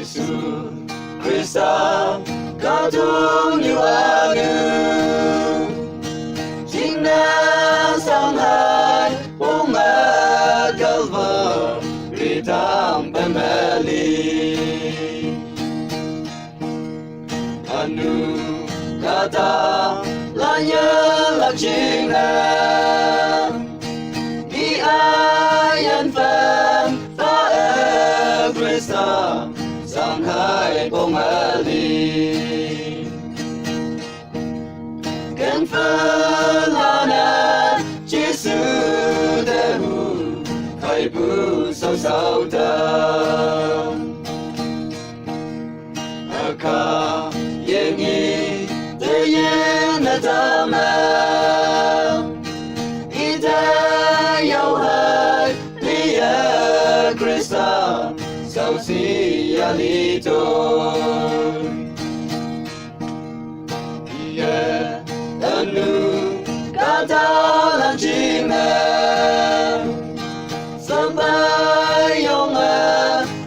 Yesus Kristus kau tunjuk aku cinta sangat umat Kalvari tanpa beli anu kata lanyelak cinta di ayan phàm phá Kristus sang hai bông ali cần phân là Giêsu Dehu khai bu sâu sâu tâm aka yengi te yen atama ida yau hai lia Kristus sau si alito ia anu kata lancina sampai yong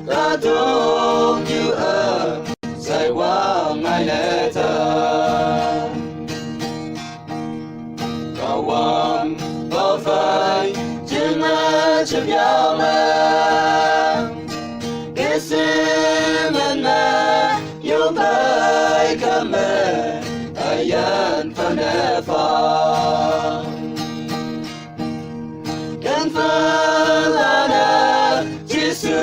ladong yu sai wang ai leta kawan bao phai trên má chấm yao ma Kesimena yung ay kami ayan panefang kan falana Giêsu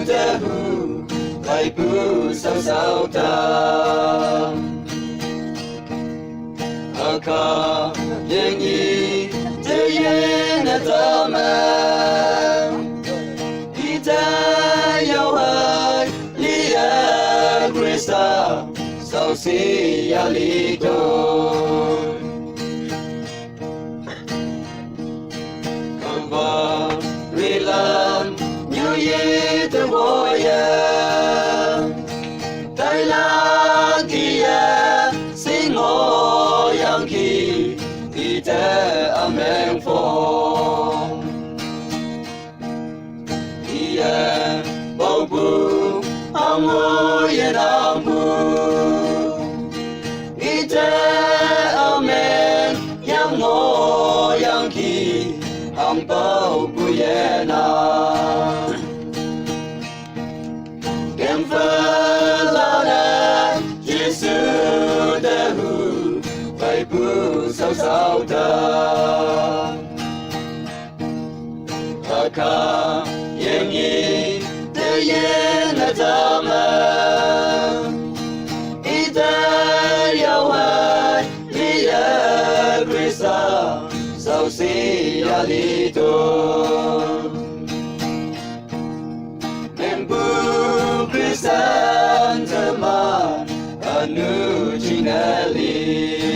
Dehu ay pusau sau tam aka yengi te yen atama sau si alito Kalvari lam như ye te boya tai la kia sing o yang ki ti te amen phong ia bau bu amo yen amu ite amen yang mo yang ki ang bau bu yena kem falana Giêsu Dehu phải bu sau sau ta aka yengi te yen atama ita yau hai lia Kristus sau si alito membu Kristus teman anu jinali